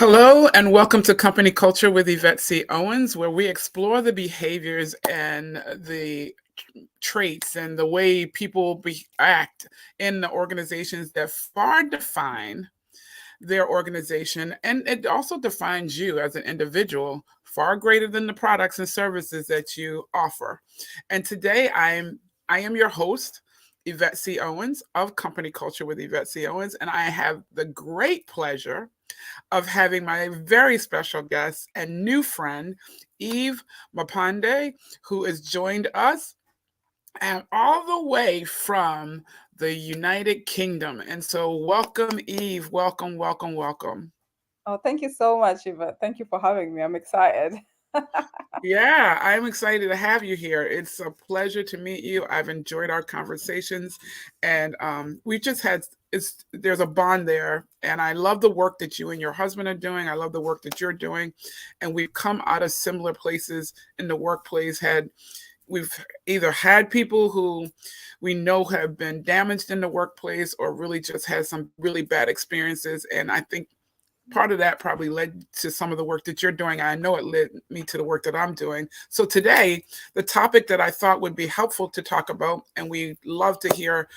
Hello, and welcome to Company Culture with Yvette C. Owens, where we explore the behaviors and the traits and the way people act in the organizations that far define their organization. And it also defines you as an individual, far greater than the products and services that you offer. And today I am your host, Yvette C. Owens of Company Culture with Yvette C. Owens, and I have the great pleasure of having my very special guest and new friend, Eve Mapanda, who has joined us and all the way from the United Kingdom. And so, welcome, Eve. Welcome, welcome, welcome. Oh, thank you so much, Eva. Thank you for having me. I'm excited. Yeah, I'm excited to have you here. It's a pleasure to meet you. I've enjoyed our conversations, and we just had there's a bond there, and I love the work that you and your husband are doing. I love the work that you're doing, and we've come out of similar places in the workplace. We've either had people who we know have been damaged in the workplace, or really just had some really bad experiences, and I think part of that probably led to some of the work that you're doing. I know it led me to the work that I'm doing. So today, the topic that I thought would be helpful to talk about, and we love to hear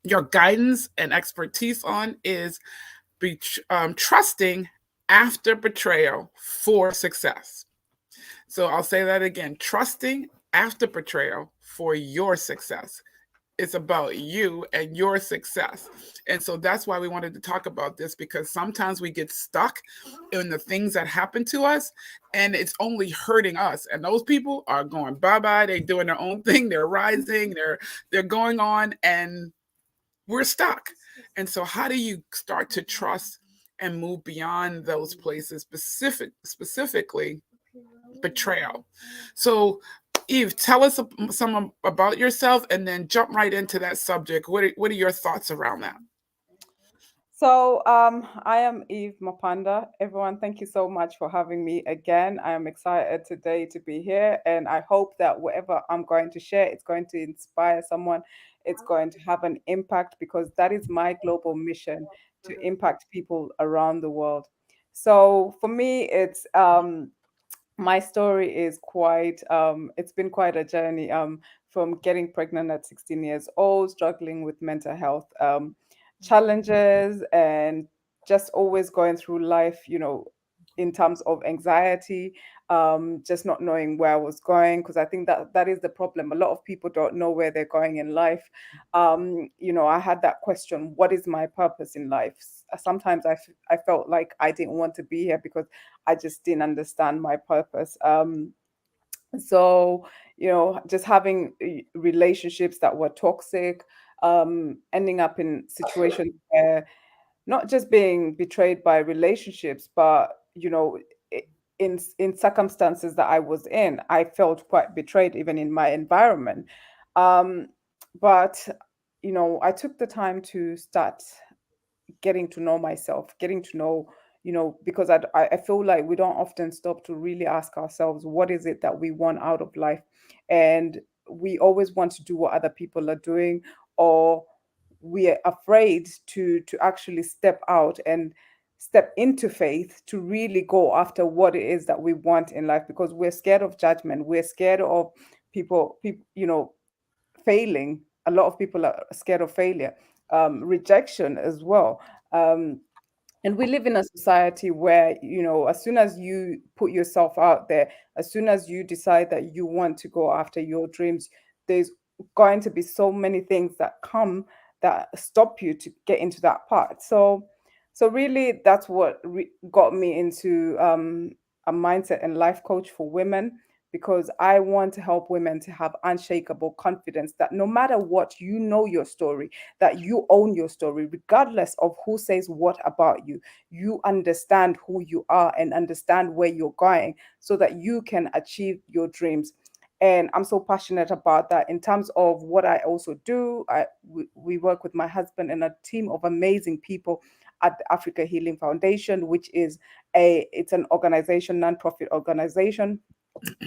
your guidance and expertise on, is trusting after betrayal for success. So I'll say that again: trusting after betrayal for your success. It's about you and your success. And so that's why we wanted to talk about this, because sometimes we get stuck in the things that happen to us and it's only hurting us. And those people are going bye-bye. They're doing their own thing. They're rising. They're going on, and we're stuck. And so how do you start to trust and move beyond those places, specifically betrayal? So Eve, tell us some about yourself, and then jump right into that subject. What are your thoughts around that? I am Eve Mapanda. Everyone, thank you so much for having me again. I am excited today to be here, and I hope that whatever I'm going to share, it's going to inspire someone. It's going to have an impact because that is my global mission to impact people around the world. So for me, it's my story is it's been quite a journey from getting pregnant at 16 years old, struggling with mental health challenges, and just always going through life, in terms of anxiety, just not knowing where I was going, because I think that that is the problem. A lot of people don't know where they're going in life. I had that question, what is my purpose in life? Sometimes I felt like I didn't want to be here because I just didn't understand my purpose. So, just having relationships that were toxic, ending up in situations where not just being betrayed by relationships, but, i- in circumstances that I was in, I felt quite betrayed even in my environment. Um, but, I took the time to start getting to know myself, getting to know, because I feel like we don't often stop to really ask ourselves, what is it that we want out of life? And we always want to do what other people are doing, or we are afraid to actually step out and step into faith to really go after what it is that we want in life, because we're scared of judgment. We're scared of people, failing. A lot of people are scared of failure, rejection as well. Um, and we live in a society where, as soon as you put yourself out there, as soon as you decide that you want to go after your dreams, there's going to be so many things that come that stop you to get into that part. So really, that's what got me into a mindset and life coach for women, because I want to help women to have unshakable confidence that no matter what, your story, that you own your story, regardless of who says what about you. You understand who you are and understand where you're going so that you can achieve your dreams. And I'm so passionate about that. In terms of what I also do, we work with my husband and a team of amazing people at the Africa Healing Foundation, which is it's an organization, nonprofit organization,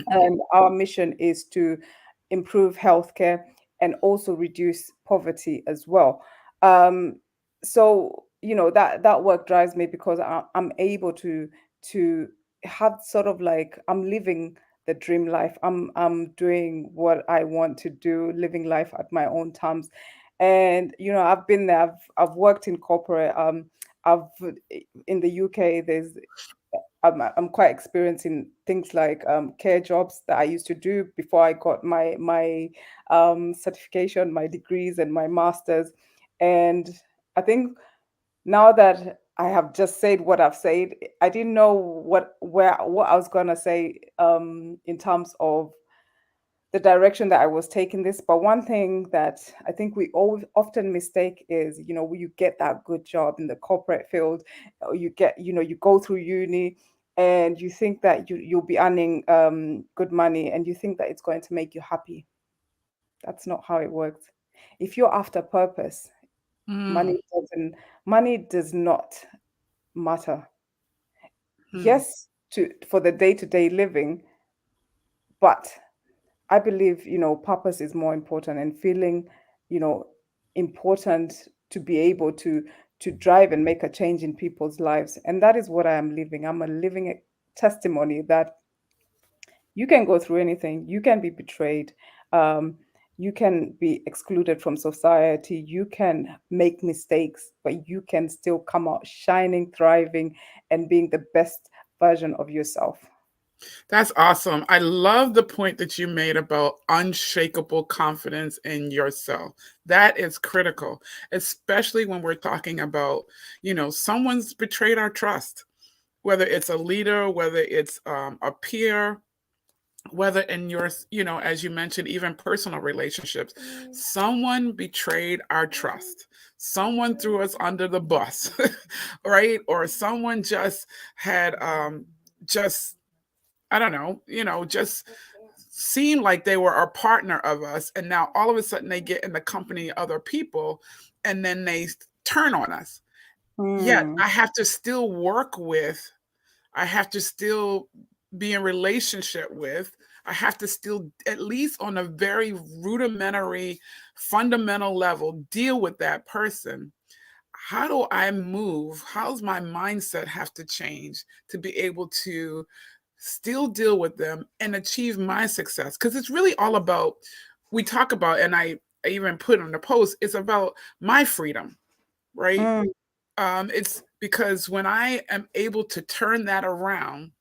and our mission is to improve healthcare and also reduce poverty as well. Um, so that work drives me because I'm able to have sort of like I'm living the dream life. I'm doing what I want to do, living life at my own terms. And I've been there. I've worked in corporate. I've in the UK. I'm quite experienced in things like care jobs that I used to do before I got my certification, my degrees, and my masters. And I think now that I have just said what I've said, I didn't know what I was gonna say in terms of the direction that I was taking this. But one thing that I think we always often mistake is, when you get that good job in the corporate field, or you go through uni and you think that you'll be earning good money and you think that it's going to make you happy. That's not how it works. If you're after purpose, Mm, money doesn't money does not matter. mm. Yes, to for the day-to-day living, but I believe, purpose is more important and feeling, you know, important to be able to drive and make a change in people's lives. And that is what I am living. I'm a living testimony that you can go through anything. You can be betrayed. Um, you can be excluded from society. You can make mistakes, but you can still come out shining, thriving, and being the best version of yourself. That's awesome. I love the point that you made about unshakable confidence in yourself. That is critical, especially when we're talking about, someone's betrayed our trust, whether it's a leader, whether it's a peer, whether in your, as you mentioned, even personal relationships, someone betrayed our trust. Someone threw us under the bus, right? Or someone just had just I don't know, just seemed like they were a partner of us. And now all of a sudden they get in the company of other people and then they turn on us. Yet Hmm. I have to still work with, I have to still be in relationship with, I have to still, at least on a very rudimentary, fundamental level, deal with that person. How do I move? How's my mindset have to change to be able to still deal with them and achieve my success? Because it's really all about, we talk about, and I even put on the post, it's about my freedom, right? Mm, It's because when I am able to turn that around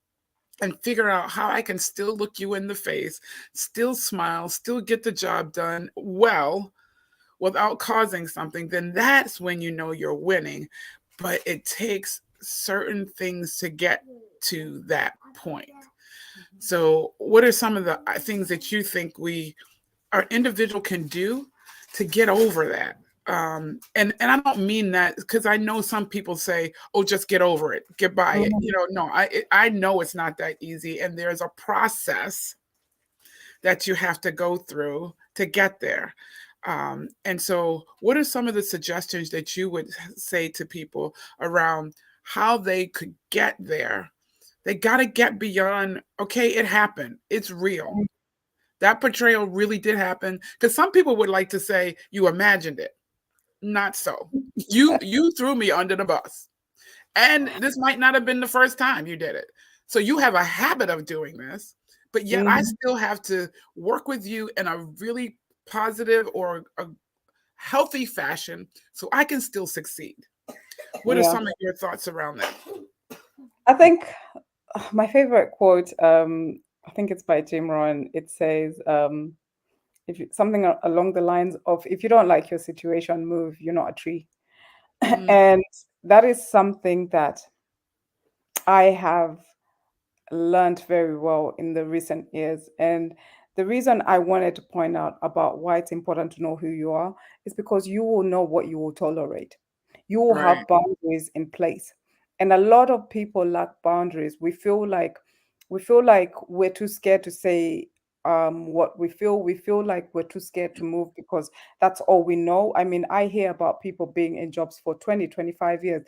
and figure out how I can still look you in the face, still smile, still get the job done well without causing something, then that's when you know you're winning. But it takes certain things to get to that point. So, what are some of the things that you think our individual can do to get over that? And I don't mean that because I know some people say, "Oh, just get over it, get by it." mhm. No, I know it's not that easy, and there's a process that you have to go through to get there. And so, what are some of the suggestions that you would say to people around how they could get there? They got to get beyond, okay, it happened, it's real. That betrayal really did happen. Because some people would like to say, you imagined it. Not so. You threw me under the bus. And this might not have been the first time you did it. So you have a habit of doing this, but yet I Mhm. still have to work with you in a really positive or a healthy fashion so I can still succeed. What are Yeah. some of your thoughts around that? I think my favorite quote, I think it's by Jim Rohn. It says, if something along the lines of, if you don't like your situation, move, you're not a tree. Mm, And that is something that I have learned very well in the recent years. And the reason I wanted to point out about why it's important to know who you are is because you will know what you will tolerate. You will right. have boundaries in place. And a lot of people lack boundaries. We feel like we're too scared to say what we feel. We feel like we're too scared to move because that's all we know. I mean, I hear about people being in jobs for 20, 25 years.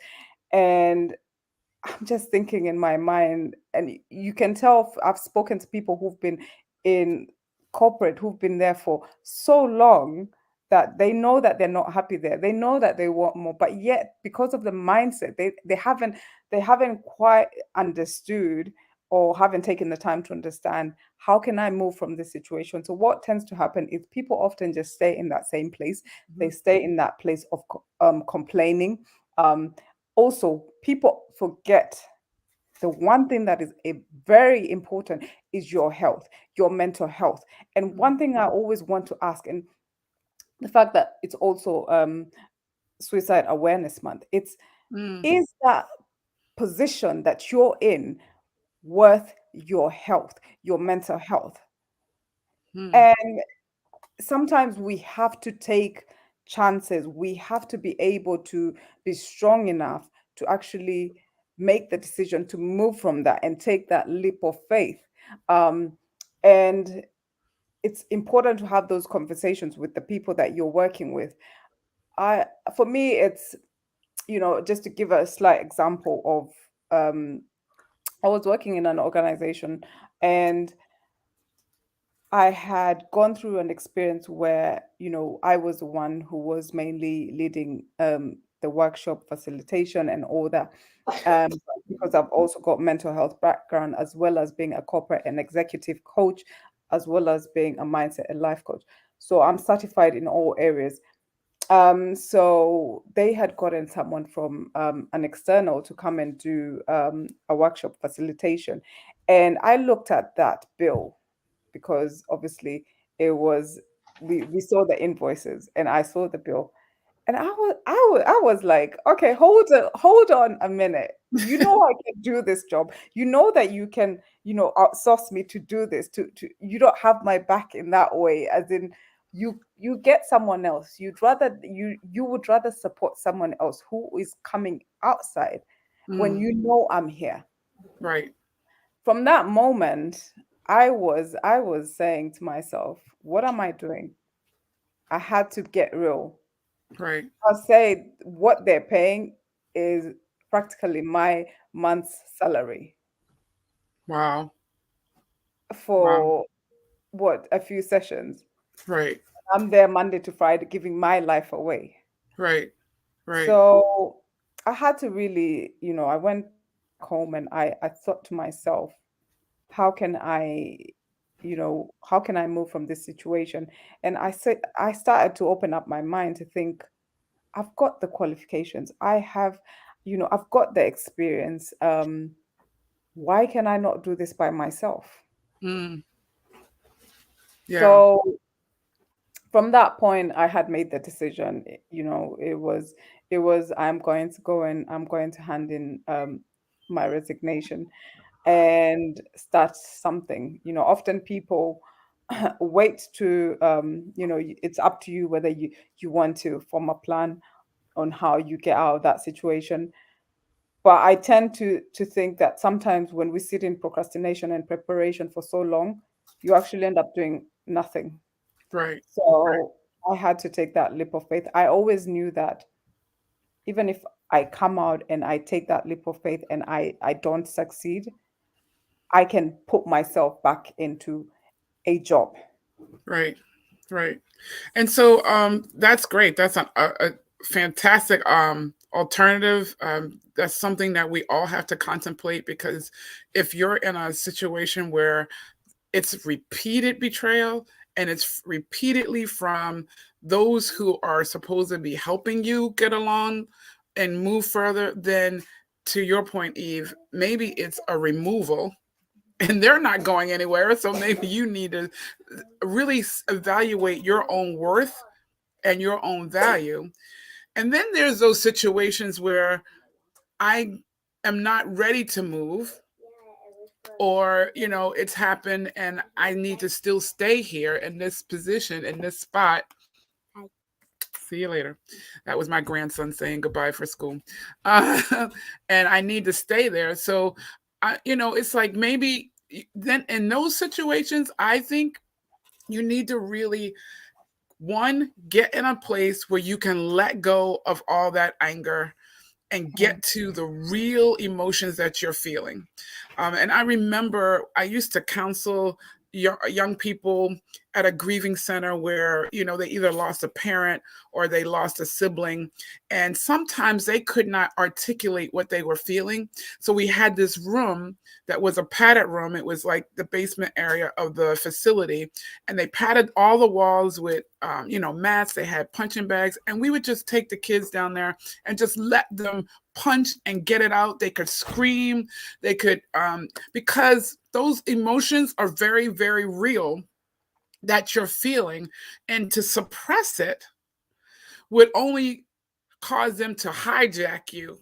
And I'm just thinking in my mind, and you can tell I've spoken to people who've been in corporate, who've been there for so long, that they know that they're not happy there. They know that they want more, but yet because of the mindset, they haven't quite understood or haven't taken the time to understand how can I move from this situation. So what tends to happen is people often just stay in that same place. They Mhm. stay in that place of complaining. Um, Also, people forget the one thing that is a very important is your health, your mental health. And Mm. one thing I always want to ask, and the fact that it's also Suicide Awareness Month, Mm. is that position that you're in worth your health, your mental health? Mm. And sometimes we have to take chances. We have to be able to be strong enough to actually make the decision to move from that and take that leap of faith. Um, and it's important to have those conversations with the people that you're working with. I, for me, it's, just to give a slight example of, I was working in an organization, and I had gone through an experience where, I was the one who was mainly leading the workshop facilitation and all that. Because I've also got mental health background, as well as being a corporate and executive coach, as well as being a mindset and life coach. So I'm certified in all areas. So they had gotten someone from an external to come and do a workshop facilitation. And I looked at that bill because obviously it was we saw the invoices and I saw the bill, and I was like, okay, hold on a minute. You know I can do this job. You know that you can, outsource me to do this. To You don't have my back in that way, as in you get someone else. You would rather support someone else who is coming outside when Mm. you know I'm here. Right. From that moment, I was saying to myself, what am I doing? I had to get real. Right. I'll say what they're paying is practically my month's salary Wow. Wow. for what, a few sessions. Right. I'm there Monday to Friday giving my life away. Right. Right. So I had to really, I went home and I thought to myself, how can I move from this situation? And I started to open up my mind to think, I've got the qualifications. I've got the experience. Why can I not do this by myself? Mm. Yeah. So from that point, I had made the decision. It was I'm going to go and I'm going to hand in my resignation and start something. Often people wait to, it's up to you whether you want to form a plan on how you get out of that situation. But I tend to think that sometimes when we sit in procrastination and preparation for so long, you actually end up doing nothing. Right. Right. So I had to take that leap of faith. I always knew that even if I come out and I take that leap of faith and I don't succeed, I can put myself back into a job. Right. Right. And so that's great. That's a fantastic alternative. That's something that we all have to contemplate, because if you're in a situation where it's repeated betrayal and it's repeatedly from those who are supposed to be helping you get along and move further, then to your point, Eve, maybe it's a removal and they're not going anywhere. So maybe you need to really evaluate your own worth and your own value. And then there's those situations where I am not ready to move, or it's happened and I need to still stay here in this position, in this spot. See you later. That was my grandson saying goodbye for school. uh, and I need to stay there. So it's like maybe then in those situations I think you need to really, one, get in a place where you can let go of all that anger and Mhm. get to the real emotions that you're feeling. And I remember I used to counsel young people at a grieving center where, they either lost a parent or they lost a sibling, and sometimes they could not articulate what they were feeling. So we had this room that was a padded room. It was like the basement area of the facility, and they padded all the walls with mats. They had punching bags, and we would just take the kids down there and just let them punch and get it out. They could scream, they could because those emotions are very, very real that you're feeling, and to suppress it would only cause them to hijack you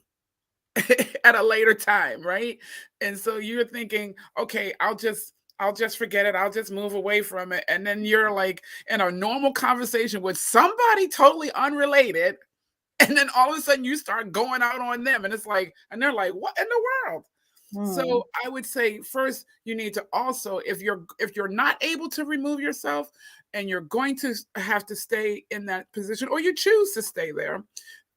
at a later time, right? And so you're thinking, okay, I'll just forget it. I'll just move away from it. And then you're like in a normal conversation with somebody totally unrelated, and then all of a sudden you start going out on them, and it's like, and they're like, what in the world? Mm, So I would say first you need to also, if you're not able to remove yourself and you're going to have to stay in that position, or you choose to stay there,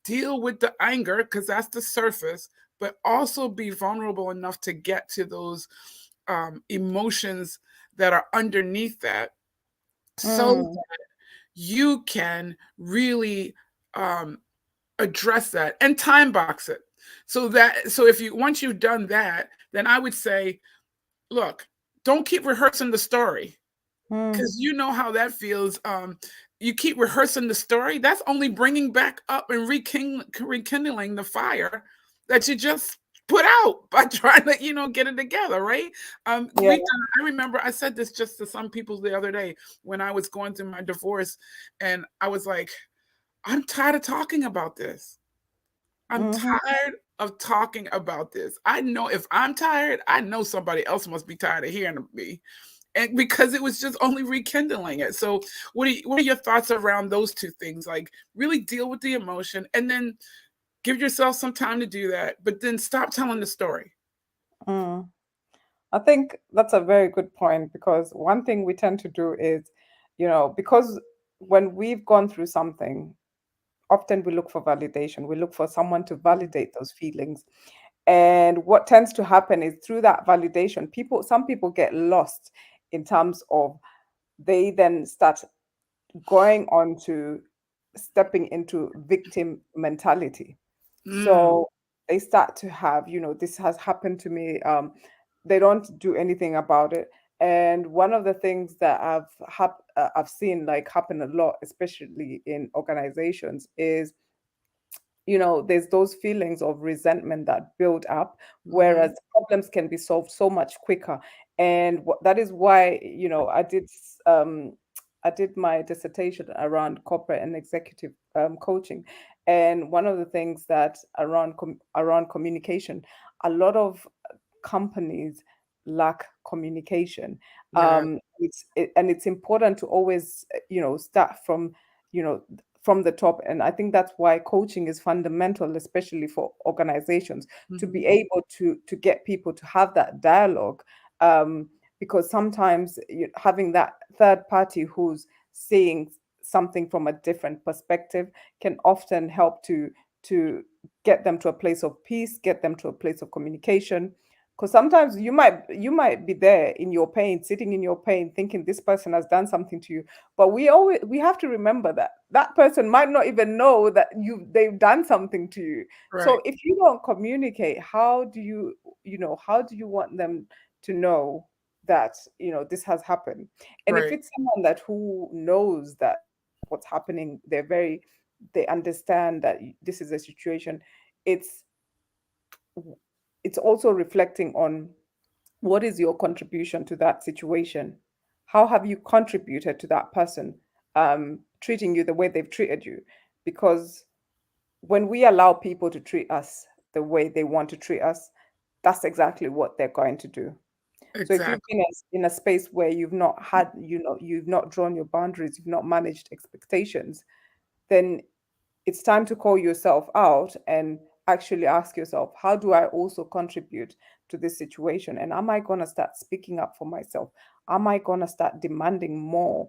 deal with the anger because that's the surface, but also be vulnerable enough to get to those emotions that are underneath that, so mm, you can really um, address that and time box it. So if you once you've done that, then I would say, look, don't keep rehearsing the story, mm. because you know how that feels. You keep rehearsing the story, that's only bringing back up and rekindling the fire that you just put out by trying to get it together, right? Yeah. I remember I said this just to some people the other day when I was going through my divorce, and I was like, I'm tired of talking about this. I'm Mhm. tired of talking about this. I know if I'm tired, I know somebody else must be tired of hearing me. And because it was just only rekindling it. So what are your thoughts around those two things? Like, really deal with the emotion, and then give yourself some time to do that, but then stop telling the story. Mm. I think that's a very good point because one thing we tend to do is, because when we've gone through something, often we look for validation. We look for someone to Mm, validate those feelings. And what tends to happen is through that validation, some people get lost in terms of they then start going on to stepping into victim mentality. mm, So they start to have, this has happened to me. They don't do anything about it. And one of the things that I've seen like happen a lot, especially in organizations, is there's those feelings of resentment that build up, mhm. whereas problems can be solved so much quicker. And that is why, I did my dissertation around corporate and executive coaching. And one of the things that around communication, a lot of companies lack communication. Yeah. And it's important to always, start from, you know, from the top. And I think that's why coaching is fundamental, especially for organizations, to Mhm. be able to get people to have that dialogue. Um, because sometimes having that third party who's seeing something from a different perspective can often help to get them to a place of peace, get them to a place of communication. Because sometimes you might be there in your pain, sitting in your pain, thinking this person has done something to you, but we have to remember that that person might not even know that they've done something to you. Right. So if you don't communicate, how do you want them to know that this has happened? And if Right. it's someone that who knows that what's happening, they understand that this is a situation, it's it's also reflecting on what is your contribution to that situation? How have you contributed to that person treating you the way they've treated you? Because when we allow people to treat us the way they want to treat us, that's exactly what they're going to do. So if you've Exactly. been in a space where you've not had, you've not drawn your boundaries, you've not managed expectations, then it's time to call yourself out and actually ask yourself, how do I also contribute to this situation? And am I going to start speaking up for myself? Am I going to start demanding more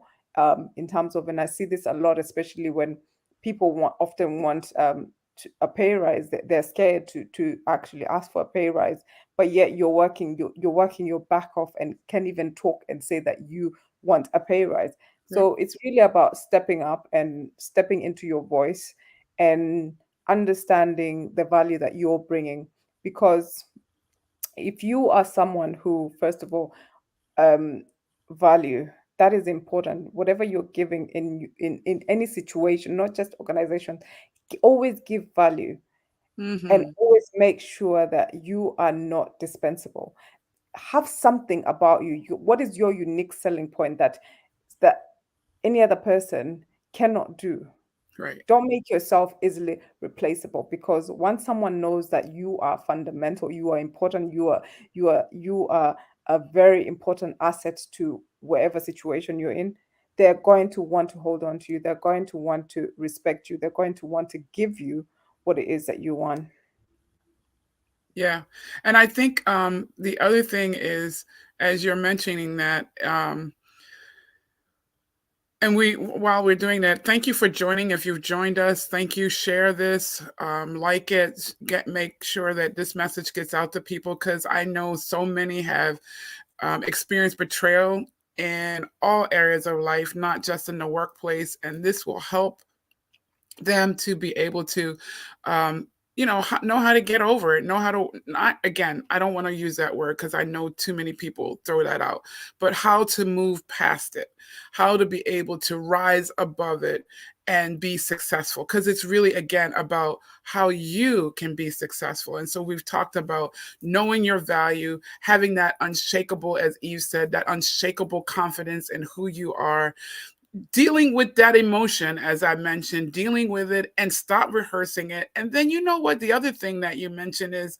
in terms of, and I see this a lot, especially when people often want a pay rise. They're scared to actually ask for a pay rise, but yet you're working your back off and can't even talk and say that you want a pay rise. Right. So it's really about stepping up and stepping into your voice and understanding the value that you're bringing. Because if you are someone who, first of all, um, value, that is important. Whatever you're giving in any situation, not just organization, always give value and Mm-hmm. always make sure that you are not dispensable. Have something about you. What is your unique selling point that any other person cannot do? Right. Don't make yourself easily replaceable, because once someone knows that you are fundamental, you are important, you are a very important asset to whatever situation you're in, they're going to want to hold on to you. They're going to want to respect you. They're going to want to give you what it is that you want. Yeah. And I think the other thing is, as you're mentioning that, and while we're doing that, thank you for joining. If you've joined us, thank you. Share this, like it, make sure that this message gets out to people, because I know so many have experienced betrayal in all areas of life, not just in the workplace. And this will help them to be able to um, know how to get over it, know how to, not, again, I don't want to use that word because I know too many people throw that out, but how to move past it, how to be able to rise above it and be successful, because it's really, again, about how you can be successful. And so we've talked about knowing your value, having that unshakable, as Eve said, that unshakable confidence in who you are, dealing with that emotion, as I mentioned, dealing with it and stop rehearsing it. And then, you know what? The other thing that you mentioned is,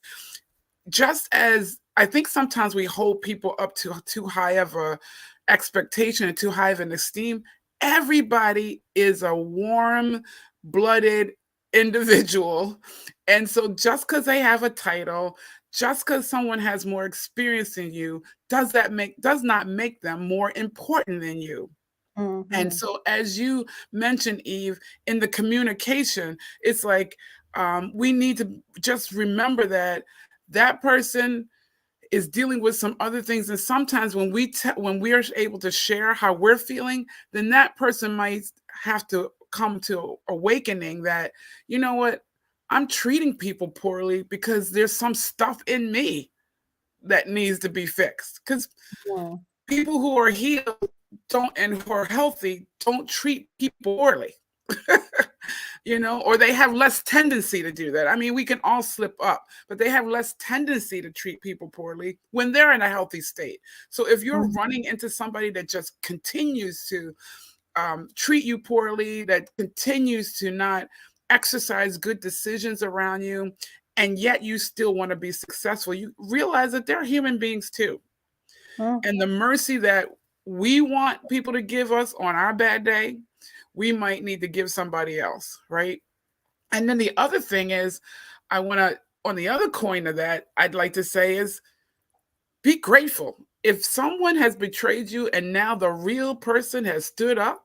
just as I think sometimes we hold people up to too high of a expectation and too high of an esteem, everybody is a warm blooded individual. And so just because they have a title, just because someone has more experience than you, does not make them more important than you. And Mhm. so, as you mentioned, Eve, in the communication, it's like we need to just remember that that person is dealing with some other things, and sometimes when we are able to share how we're feeling, then that person might have to come to awakening that, you know what, I'm treating people poorly because there's some stuff in me that needs to be fixed. Because Mm. people who are healed don't, and who are healthy, don't treat people poorly. Or they have less tendency to do that. I mean, we can all slip up, but they have less tendency to treat people poorly when they're in a healthy state. So if you're Mm. running into somebody that just continues to treat you poorly, that continues to not exercise good decisions around you, and yet you still want to be successful, you realize that they're human beings too. Mm. And the mercy that we want people to give us on our bad day, we might need to give somebody else, right? And then the other thing is, I want to, on the other coin of that, I'd like to say is, be grateful. If someone has betrayed you and now the real person has stood up,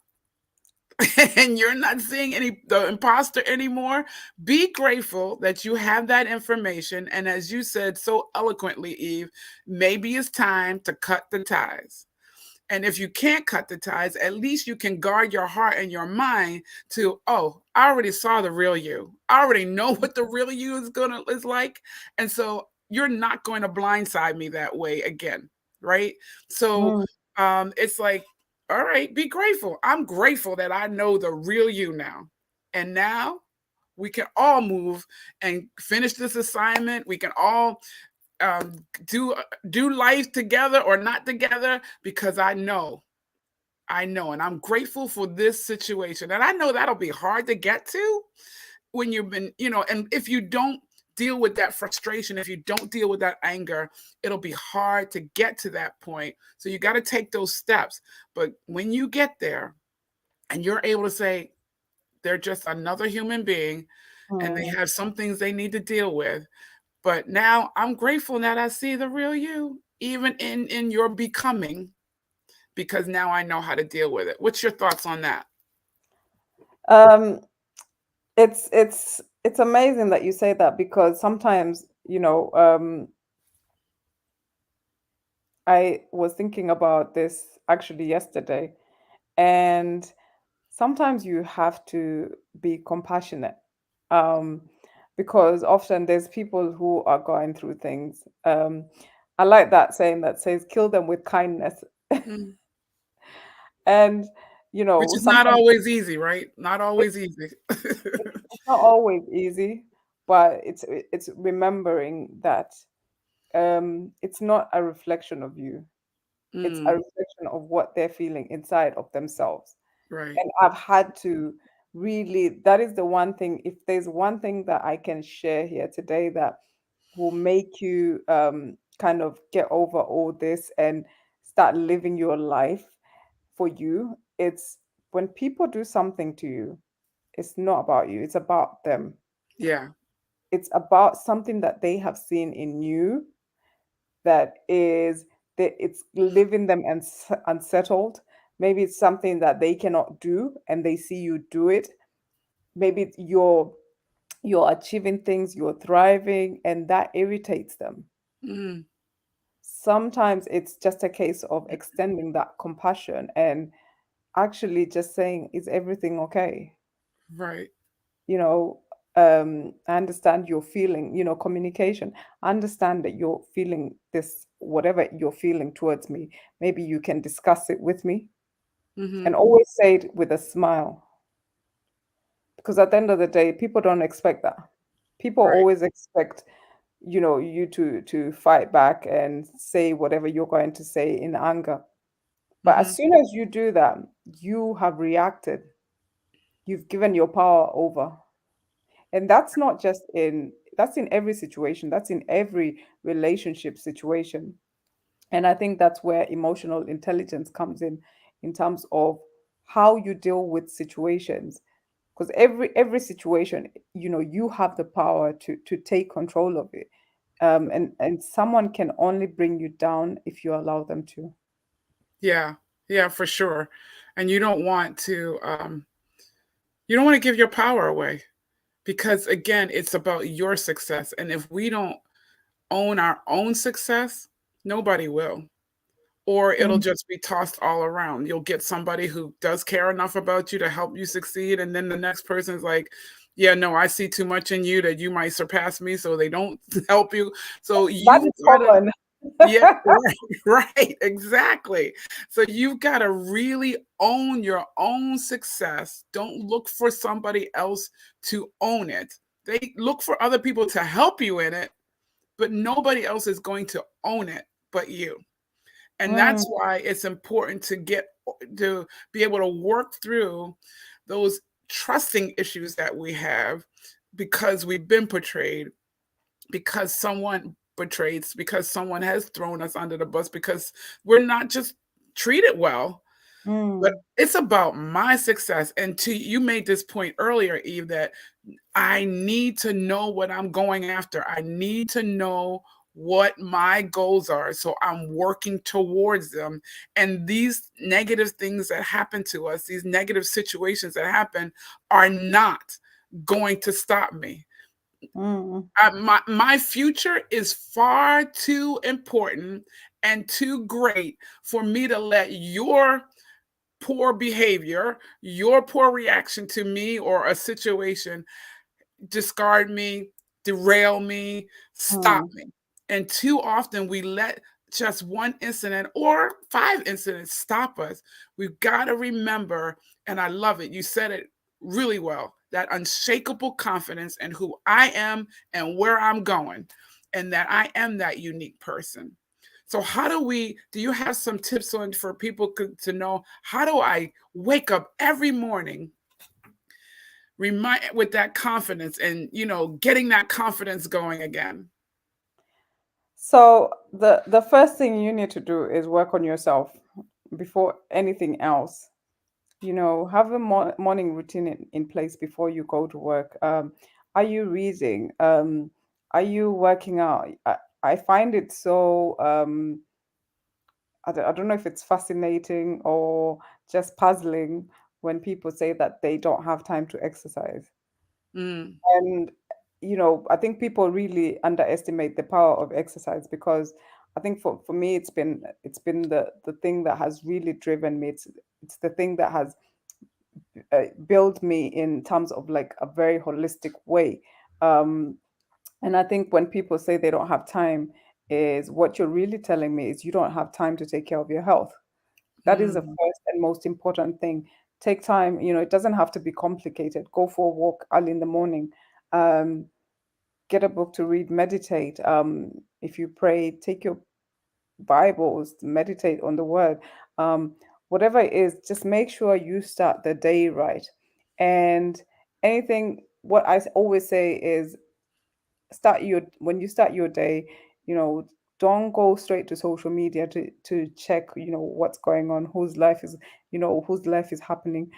and you're not seeing the imposter anymore, be grateful that you have that information. And as you said so eloquently, Eve, maybe it's time to cut the ties. And if you can't cut the ties, at least you can guard your heart and your mind to, oh, I already saw the real you. I already know what the real you is like. And so you're not going to blindside me that way again. Right. So Mm. it's like, all right, be grateful. I'm grateful that I know the real you now. And now we can all move and finish this assignment. We can all um, do life together or not together, because I know, and I'm grateful for this situation. And I know that'll be hard to get to when you've been, and if you don't deal with that frustration, if you don't deal with that anger, it'll be hard to get to that point. So you got to take those steps. But when you get there and you're able to say, they're just another human being and they Mm. have some things they need to deal with. But now I'm grateful that I see the real you, even in your becoming, because now I know how to deal with it. What's your thoughts on that? Um, it's It's amazing that you say that because sometimes, I was thinking about this actually yesterday, and sometimes you have to be compassionate, um, because often there's people who are going through things. I like that saying that says, kill them with kindness. Mm. And, Which is not sometimes always easy, right? Not it, always easy. it's not always easy, but it's remembering that it's not a reflection of you. It's a Mm, reflection of what they're feeling inside of themselves. right. And I've had to really, that is the one thing, if there's one thing that I can share here today that will make you kind of get over all this and start living your life for you, it's when people do something to you, it's not about you, it's about them. Yeah. It's about something that they have seen in you that is that it's leaving them unsettled. Maybe it's something that they cannot do and they see you do it. Maybe you're achieving things, you're thriving, and that irritates them. Mm, Sometimes it's just a case of extending that compassion and actually just saying, is everything okay? right. you know I understand you're feeling, communication. I understand that you're feeling this, whatever you're feeling towards me. Maybe you can discuss it with me, Hmm. and always say it with a smile, because at the end of the day, people don't expect that. People Right. always expect, you to fight back and say whatever you're going to say in anger. But Hmm. as soon as you do that, you have reacted. You've given your power over. And that's in every situation, that's in every relationship situation. And I think that's where emotional intelligence comes in terms of how you deal with situations. Because every situation, you have the power to take control of it. And someone can only bring you down if you allow them to. Yeah. Yeah, for sure. And you don't want to give your power away because again, it's about your success. And if we don't own our own success, nobody will. Or it'll Mm. just be tossed all around. You'll get somebody who does care enough about you to help you succeed, and then the next person's like, "Yeah, no, I see too much in you that you might surpass me," so they don't help you. So That you is gotta, common. yeah, right, right, exactly. So you've got to really own your own success. Don't look for somebody else to own it. They look for other people to help you in it, but nobody else is going to own it but you. And Mm, that's why it's important to be able to work through those trusting issues that we have because we've been portrayed, because someone betrayed, because someone has thrown us under the bus, because we're not just treated well, but mm, it's about my success. And to you made this point earlier, Eve, that I need to know what I'm going after. I need to know what my goals are. So I'm working towards them. And these negative things that happen to us, these negative situations that happen, are not going to stop me. mm, My future is far too important and too great for me to let your poor behavior, your poor reaction to me or a situation discard me, derail me, stop mm, me. And too often we let just one incident or five incidents stop us. We've got to remember, and I love it, you said it really well, that unshakable confidence in who I am and where I'm going, and that I am that unique person. So, do you have some tips on for people to know how do I wake up every morning remind with that confidence and getting that confidence going again? So the first thing you need to do is work on yourself before anything else. Have a morning routine in place before you go to work. Are you reading? Are you working out? I find it so I don't know if it's fascinating or just puzzling when people say that they don't have time to exercise. Mm. And I think people really underestimate the power of exercise, because I think for me it's been the thing that has really driven me. It's the thing that has built me in terms of like a very holistic way. Um, and I think when people say they don't have time, is what you're really telling me is you don't have time to take care of your health. That is the Mm. first and most important thing. Take time, it doesn't have to be complicated. Go for a walk early in the morning. Um, get a book to read, meditate. If you pray, take your Bibles, meditate on the word. Um, whatever it is, just make sure you start the day right. And what always say is, when you start your day, you know, don't go straight to social media to check, what's going on, whose life is happening.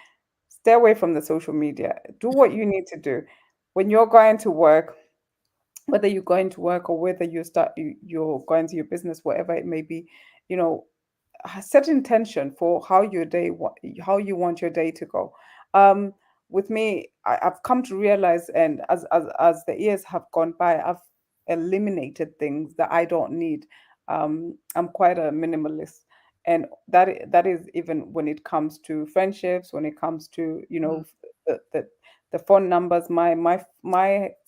Stay away from the social media. Do what you need to do. When you're going to work, whether you're going to work or whether you're going to your business, whatever it may be, you know, set intention for how you want your day to go. Um, with me, I've come to realize, and as the years have gone by, I've eliminated things that I don't need. I'm quite a minimalist, and that is even when it comes to friendships, when it comes to Mm. the phone numbers. My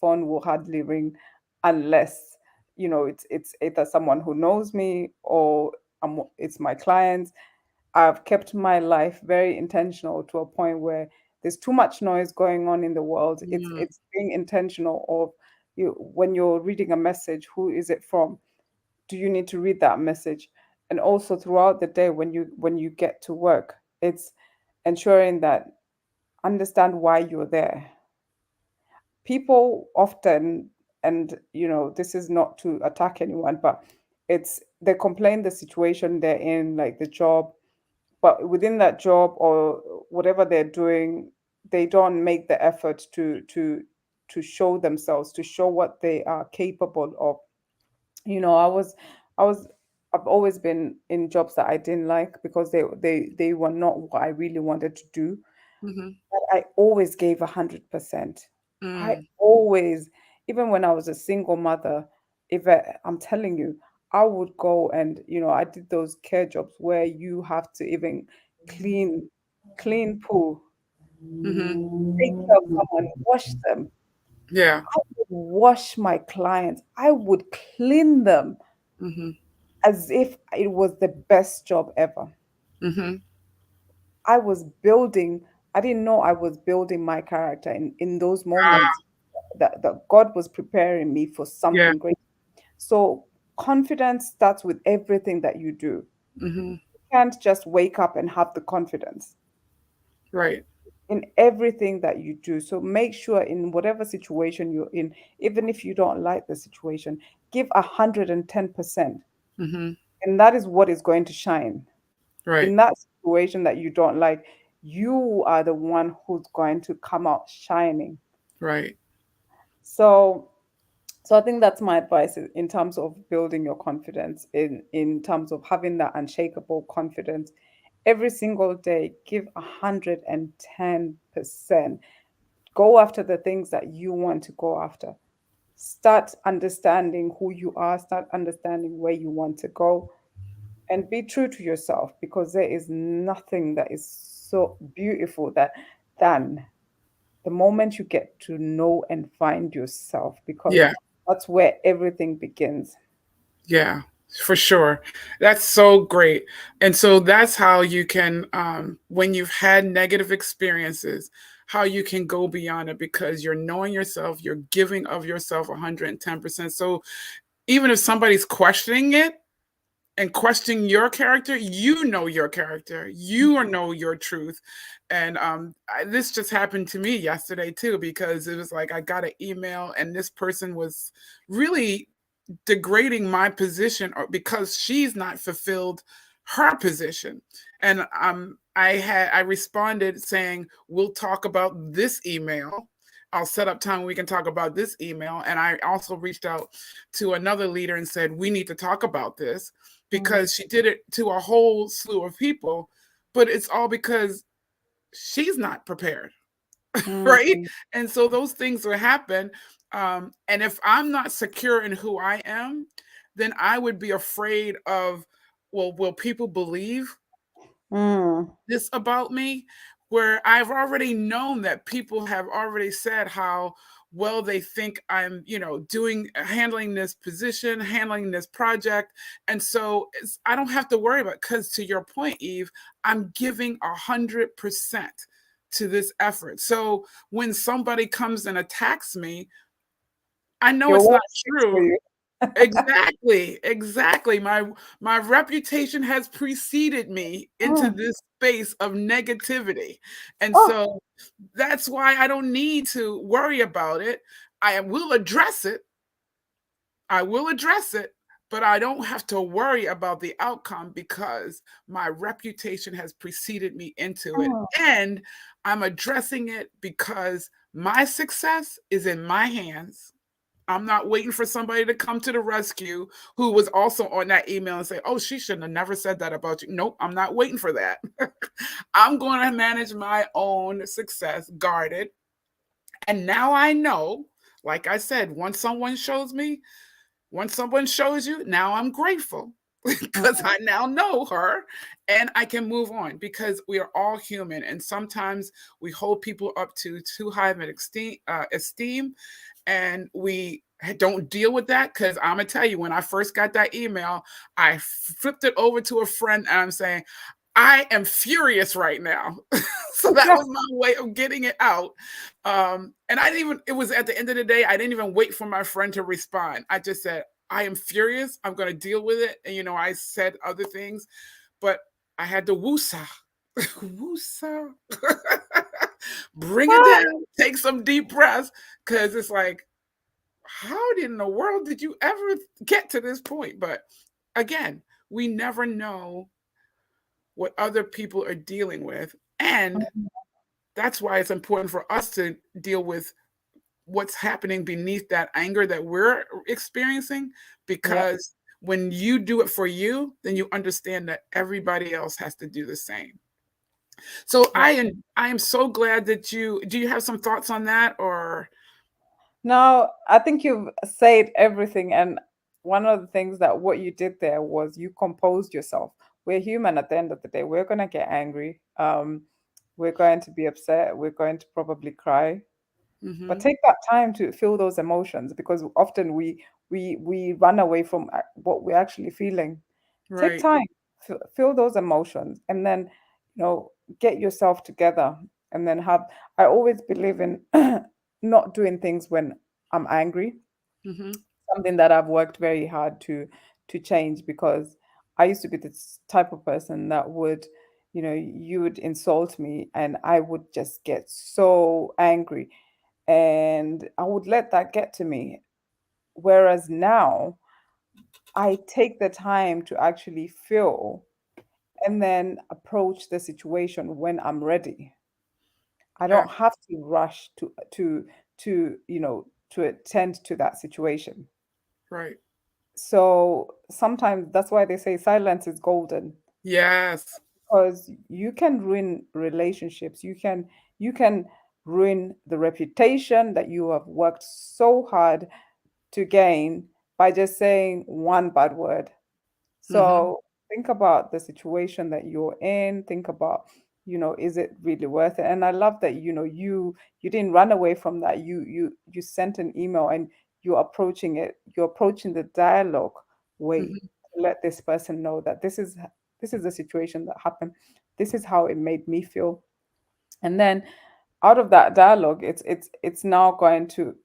phone will hardly ring unless it's either someone who knows me, or it's my clients. I've kept my life very intentional to a point where there's too much noise going on in the world. It's Mm. it's being intentional of when you're reading a message, who is it from? Do you need to read that message? And also throughout the day, when you get to work, it's ensuring that understand why you're there. People often, and this is not to attack anyone, but they complain the situation they're in, like the job, but within that job or whatever they're doing, they don't make the effort to show themselves, to show what they are capable of. I was I've always been in jobs that I didn't like, because they were not what I really wanted to do. Mhm. But I always gave 100%. I Mm. always, even when I was a single mother, I'm telling you, I would go, and I did those care jobs where you have to even clean clean pool, take care of Mhm. someone, wash them. Yeah. I would wash my clients. I would clean them Mhm. as if it was the best job ever. Mhm. I was building, I didn't know I was building my character in those Ah, moments, that God was preparing me for yeah. something great. So confidence starts with everything that you do. Mhm. You can't just wake up and have the confidence Right. in everything that you do. So make sure in whatever situation you're in, even if you don't like the situation, give 110%. Mhm. And that is what is going to shine. Right. In that situation that you don't like, you are the one who's going to come out shining. Right. So I think that's my advice in terms of building your confidence, in terms of having that unshakable confidence. Every single day, give 110%. Go after the things that you want to go after. Start understanding who you are, start understanding where you want to go, and be true to yourself, because there is nothing that is so beautiful than the moment you get to know and find yourself, because Yeah. that's where everything begins. Yeah. For sure. That's so great. And so that's how you can, when you've had negative experiences, how you can go beyond it because you're knowing yourself, you're giving of yourself 110%. So even if somebody's questioning it, and questioning your character, you know your character, you know your truth. And this just happened to me yesterday too, because it was like I got an email and this person was really degrading my position because she's not fulfilled her position. And I responded saying, we'll talk about this email. I'll set up time we can talk about this email. And I also reached out to another leader and said, we need to talk about this, Mm, because she did it to a whole slew of people. But it's all because she's not prepared. right? Mm. And so those things will happen. And if I'm not secure in who I am, then I would be afraid of, well, will people believe Mm. this about me? Where I've already known that people have already said how well they think I'm, doing, handling this position, handling this project. And so I don't have to worry about, because to your point, Eve, I'm giving 100% to this effort. So when somebody comes and attacks me, I know Your it's not work speaks for true. you. Exactly, exactly. My reputation has preceded me into Mm. this space of negativity. And Oh, so that's why I don't need to worry about it. I will address it. I will address it, but I don't have to worry about the outcome because my reputation has preceded me into it. mm. And I'm addressing it because my success is in my hands. I'm not waiting for somebody to come to the rescue who was also on that email and say, oh, she shouldn't have never said that about you. Nope, I'm not waiting for that. I'm going to manage my own success, guarded. And now I know, like I said, once someone shows you, now I'm grateful because Mm. I now know her and I can move on because we are all human. And sometimes we hold people up to too high of an esteem, and we don't deal with that. Because I'm going to tell you, when I first got that email, I flipped it over to a friend and I'm saying, I am furious right now. So that was my way of getting it out. And I didn't even, it was at the end of the day, I didn't even wait for my friend to respond. I just said, I am furious. I'm going to deal with it. And, I said other things, but I had to woosah, woosah, bring it Ah, down, take some deep breaths. Cause it's like, how in the world did you ever get to this point? But again, we never know what other people are dealing with. And that's why it's important for us to deal with what's happening beneath that anger that we're experiencing, yeah. because when you do it for you, then you understand that everybody else has to do the same. So Yeah. I am so glad that you do. You have some thoughts on that? Or No, I think you've said everything. And one of the things that what you did there was you composed yourself. We're human at the end of the day. We're going to get angry. We're going to be upset. We're going to probably cry. But mm-hmm, take that time to feel those emotions because often we run away from what we're actually feeling. Take right, time, feel those emotions, and then get yourself together, and then have. I always believe in not doing things when I'm angry. mm-hmm, Something that I've worked very hard to change because I used to be this type of person that would, you would insult me and I would just get so angry and I would let that get to me. Whereas now I take the time to actually feel and then approach the situation when I'm ready. I yeah, don't have to rush to attend to that situation. right, So sometimes that's why they say silence is golden yes, because you can ruin relationships. You can ruin the reputation that you have worked so hard to gain by just saying one bad word. mm-hmm, So think about the situation that you're in. Think about, is it really worth it? And I love that, you didn't run away from that. You sent an email and you're approaching it. You're approaching the dialogue way mm-hmm, to let this person know that this is the situation that happened. This is how it made me feel. And then out of that dialogue it's now going to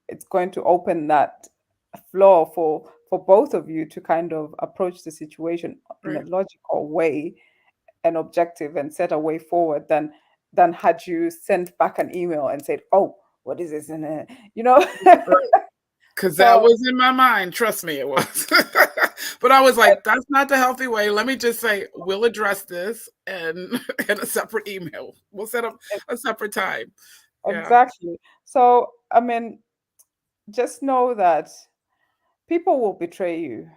open that floor for both of you to kind of approach the situation in a right, logical way and objective and set a way forward than had you sent back an email and said, oh, what is this, and right. Because that so was in my mind. Trust me, it was. But I was like, that's not the healthy way. Let me just say, we'll address this and in a separate email. We'll set up a separate time. Yeah. exactly. So I mean, just know that people will betray you.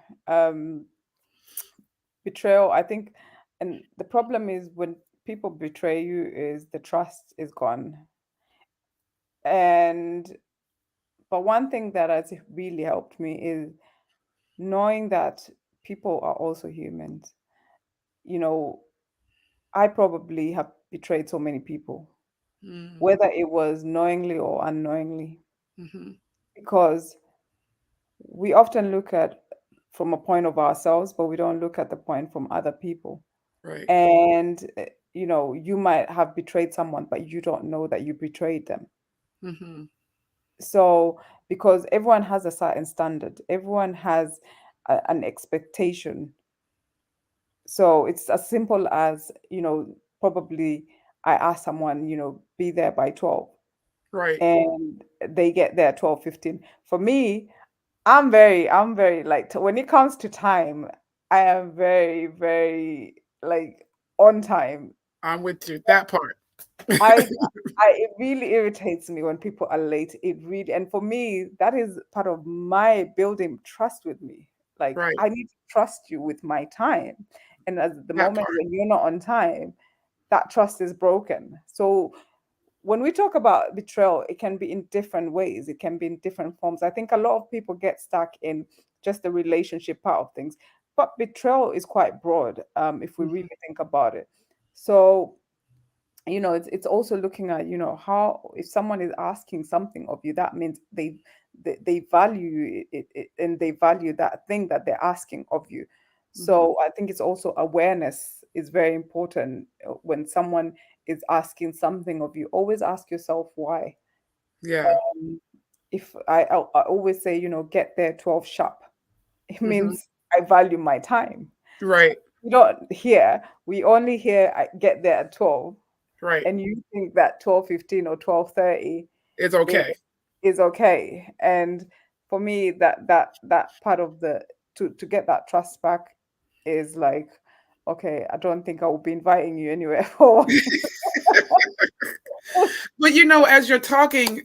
Betrayal, I think, and the problem is when people betray you is the trust is gone. And but one thing that has really helped me is knowing that people are also humans. You know, I probably have betrayed so many people, Mm, whether it was knowingly or unknowingly, hmm. because we often look at from a point of ourselves, but we don't look at the point from other people. Right. And you might have betrayed someone, but you don't know that you betrayed them. Hmm. So, because everyone has a certain standard, everyone has an expectation. So it's as simple as, probably I ask someone, be there by 12, Right. and they get there at 12:15. For me, I'm very like when it comes to time, I am very, very like on time. I'm with you. That part. I it really irritates me when people are late. It really, and for me, that is part of my building trust with me. Like Right. I need to trust you with my time. And at the That moment part. when you're not on time, that trust is broken. So when we talk about betrayal, it can be in different ways, it can be in different forms. I think a lot of people get stuck in just the relationship part of things, but betrayal is quite broad, if we Hmm. really think about it. So it's also looking at how, if someone is asking something of you, that means they value and they value that thing that they're asking of you. Hmm. So I think it's also awareness is very important. When someone is asking something of you, always ask yourself why. Yeah. um, if I always say, get there 12 sharp. It Hmm. means I value my time. Right. We don't hear, we only hear I get there at 12, Right. and you think that 12:15 or 12:30 It's is okay. okay. And for me, that part of the to get that trust back is like, okay, I don't think I will be inviting you anywhere for. But as you're talking,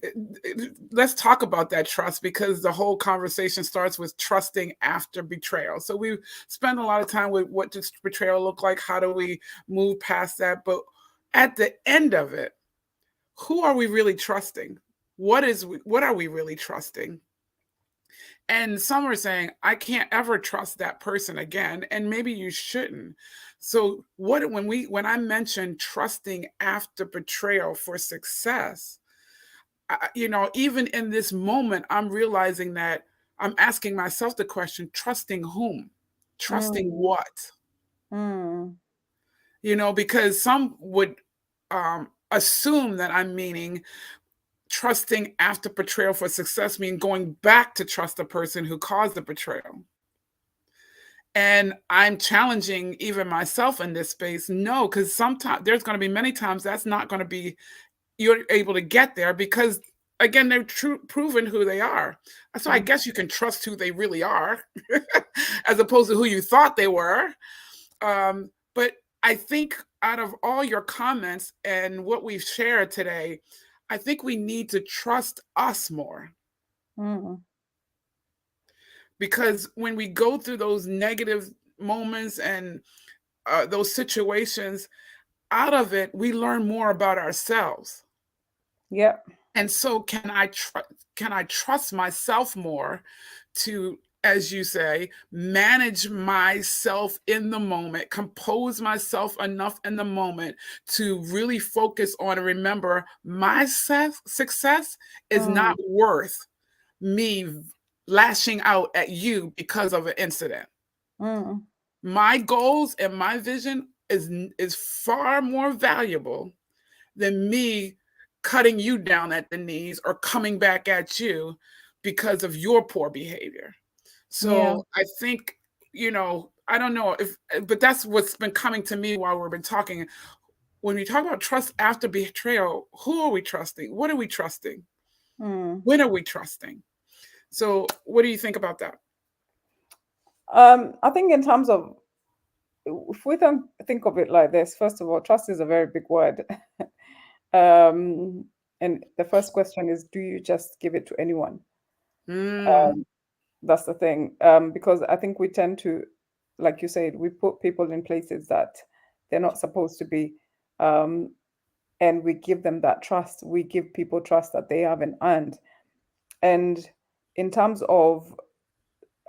let's talk about that trust because the whole conversation starts with trusting after betrayal. So we spend a lot of time with what does betrayal look like? How do we move past that? But at the end of it, who are we really trusting? What are we really trusting? And some are saying, I can't ever trust that person again. And maybe you shouldn't. So when I mention trusting after betrayal for success, even in this moment, I'm realizing that I'm asking myself the question, trusting whom? Trusting Mm, what? mm, Because some would assume that I'm meaning trusting after betrayal for success, mean going back to trust the person who caused the betrayal. And I'm challenging even myself in this space. No, because sometimes there's going to be many times that's not going to be you're able to get there because again they're proven who they are. So I mm, guess you can trust who they really are as opposed to who you thought they were. But I think out of all your comments and what we've shared today, I think we need to trust us more mm. because when we go through those negative moments and those situations, out of it we learn more about ourselves. Yep. And so can I trust myself more to, as you say, manage myself in the moment, compose myself enough in the moment to really focus on and remember my success is Mm, not worth me lashing out at you because of an incident. mm, My goals and my vision is far more valuable than me cutting you down at the knees or coming back at you because of your poor behavior. yeah. So I think, I don't know if, but that's what's been coming to me while we've been talking. When we talk about trust after betrayal, who are we trusting? What are we trusting? Mm. When are we trusting? So what do you think about that? I think in terms of, if we don't think of it like this, first of all, trust is a very big word. um, and the first question is, do you just give it to anyone? Mm, Um, that's the thing. Because I think we tend to, like you said, we put people in places that they're not supposed to be. Um, and we give them that trust. We give people trust that they haven't earned. And in terms of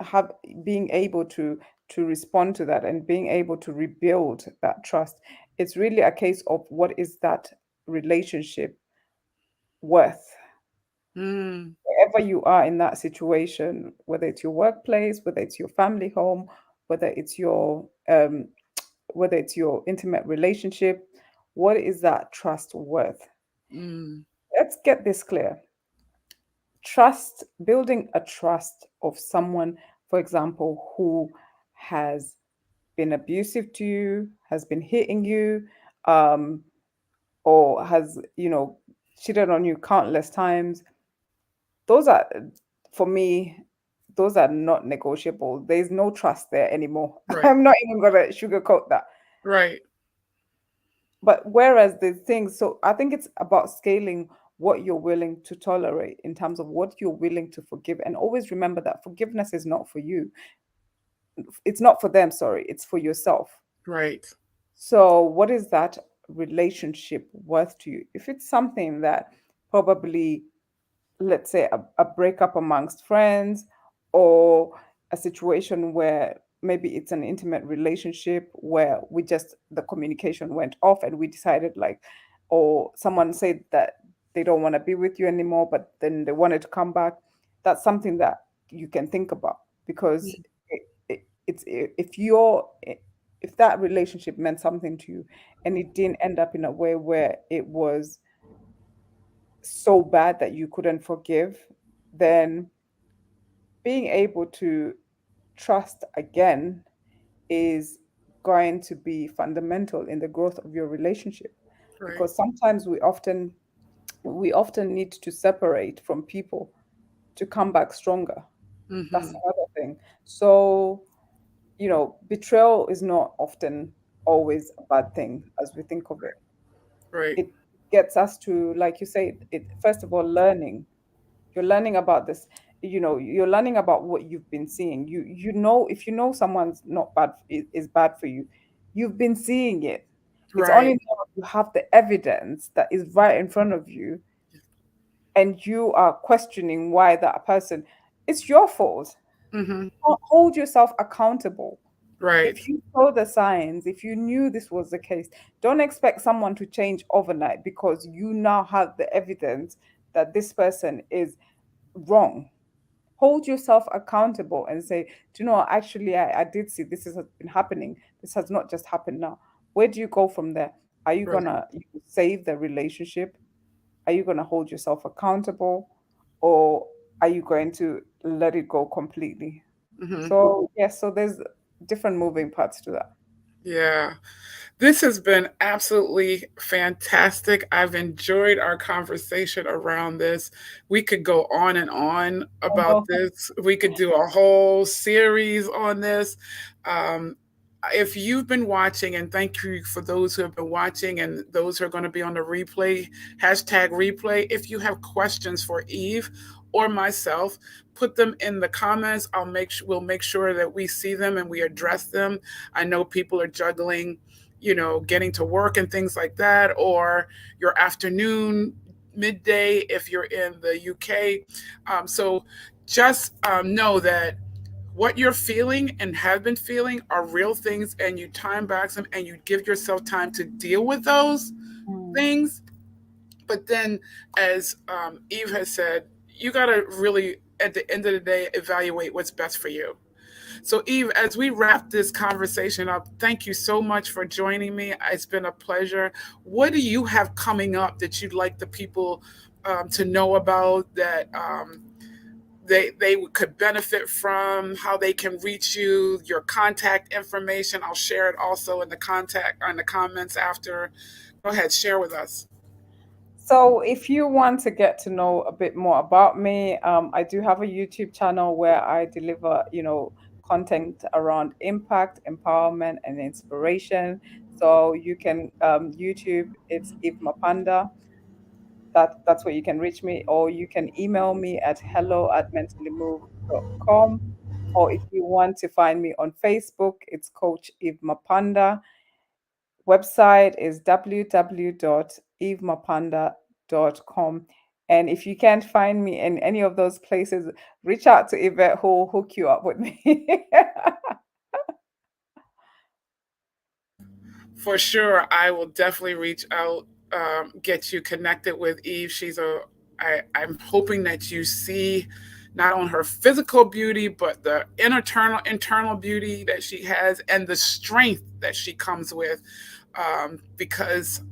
have being able to respond to that and being able to rebuild that trust, it's really a case of what is that relationship worth. Mm, Wherever you are in that situation, whether it's your workplace, whether it's your family home, whether it's your whether it's your intimate relationship, what is that trust worth? mm, Let's get this clear. Trust, building a trust of someone, for example, who has been abusive to you, has been hitting you, um, or has, cheated on you countless times. Those are, for me, those are not negotiable. There's no trust there anymore. right, I'm not even gonna sugarcoat that. right, But whereas the things, so I think it's about scaling what you're willing to tolerate in terms of what you're willing to forgive. And always remember that forgiveness is not for you. It's not for them, sorry, it's for yourself. right, So, what is that relationship worth to you? If it's something that probably, let's say, a breakup amongst friends, or a situation where maybe it's an intimate relationship where we just the communication went off and we decided, like, or someone said that they don't want to be with you anymore, but then they wanted to come back. That's something that you can think about, because mm, if you're if that relationship meant something to you and it didn't end up in a way where it was so bad that you couldn't forgive, then being able to trust again is going to be fundamental in the growth of your relationship, right. because sometimes we often need to separate from people to come back stronger. That's Mm-hmm, another thing. So, betrayal is not often always a bad thing as we think of it. right, It gets us to, like you say, it first of all, learning. You're learning about this, you're learning about what you've been seeing. If you know someone's not bad, is bad for you, you've been seeing it. It's only right. now you have the evidence that is right in front of you, and you are questioning why that person, it's your fault. Mm-hmm, Hold yourself accountable. right, If you saw the signs, if you knew this was the case, don't expect someone to change overnight because you now have the evidence that this person is wrong. Hold yourself accountable and say, do you know what? Actually, I did see this has been happening. This has not just happened now. Where do you go from there? Are you right. gonna save the relationship? Are you gonna hold yourself accountable? Or are you going to let it go completely? Mm-hmm. So yes, so there's different moving parts to that. Yeah. This has been absolutely fantastic. I've enjoyed our conversation around this. We could go on and on about Oh, this. We could do a whole series on this. Um, if you've been watching, and thank you for those who have been watching and those who are going to be on the replay, hashtag replay. If you have questions for Eve or myself, put them in the comments. We'll make sure that we see them and we address them. I know people are juggling, getting to work and things like that, or your afternoon, midday if you're in the UK. So just know that what you're feeling and have been feeling are real things, and you time box them and you give yourself time to deal with those mm, things. But then, as Eve has said, you got to really, at the end of the day, evaluate what's best for you. So, Eve, as we wrap this conversation up, thank you so much for joining me. It's been a pleasure. What do you have coming up that you'd like the people to know about, that they could benefit from, how they can reach you, your contact information? I'll share it also in the contact on the comments after. Go ahead, share with us. so if you want to get to know a bit more about me, I do have a YouTube channel where I deliver, content around impact, empowerment, and inspiration. So you can YouTube, it's Eve Mapanda. That's where you can reach me, or you can email me at hello@mentallymoved.com. Or if you want to find me on Facebook, it's Coach Eve Mapanda. Website is www evemapanda.com. And if you can't find me in any of those places, reach out to Yvette, who'll hook you up with me. For sure, I will definitely reach out, get you connected with Eve. I'm hoping that you see not only her physical beauty, but the internal beauty that she has and the strength that she comes with. Because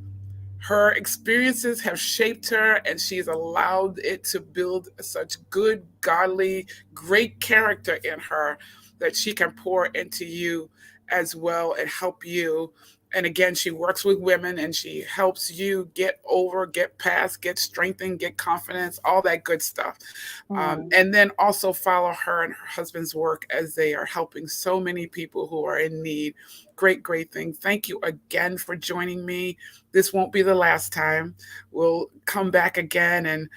her experiences have shaped her and she's allowed it to build such good, godly, great character in her that she can pour into you as well and help you. And again, she works with women and she helps you get over, get past, get strengthened, get confidence, all that good stuff. Mm. And then also follow her and her husband's work as they are helping so many people who are in need. Great, great thing. Thank you again for joining me. This won't be the last time. We'll come back again and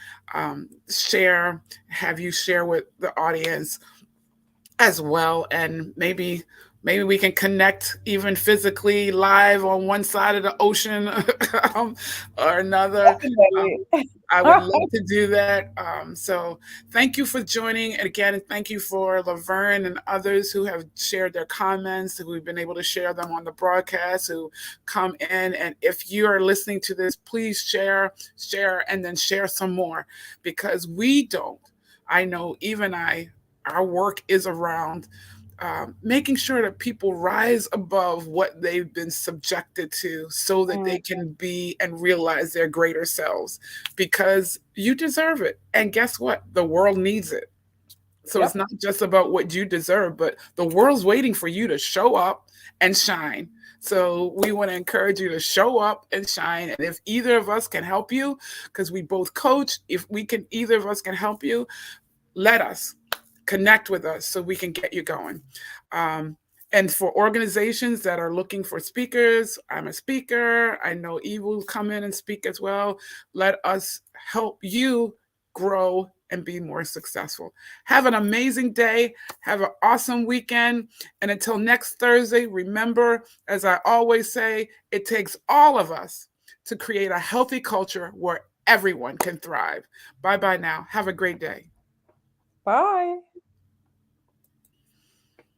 have you share with the audience as well, and maybe we can connect even physically live on one side of the ocean um, or another. Definitely. um, I would love to do that. So thank you for joining, and again thank you for Laverne and others who have shared their comments, who we've been able to share them on the broadcast, who come in. And if you are listening to this, please share and then share some more, because we don't, I know, even our work is around making sure that people rise above what they've been subjected to so that Mm. they can be and realize their greater selves, because you deserve it. And guess what? The world needs it. So it's Yep. not just about what you deserve, but the world's waiting for you to show up and shine. So we want to encourage you to show up and shine. And if either of us can help you, because we both coach, if we can, either of us can help you, let us connect with us so we can get you going. Um, and for organizations that are looking for speakers, I'm a speaker. I know Eve will come in and speak as well. Let us help you grow and be more successful. Have an amazing day. Have an awesome weekend. And until next Thursday, remember, as I always say, it takes all of us to create a healthy culture where everyone can thrive. Bye bye now. Have a great day. Bye.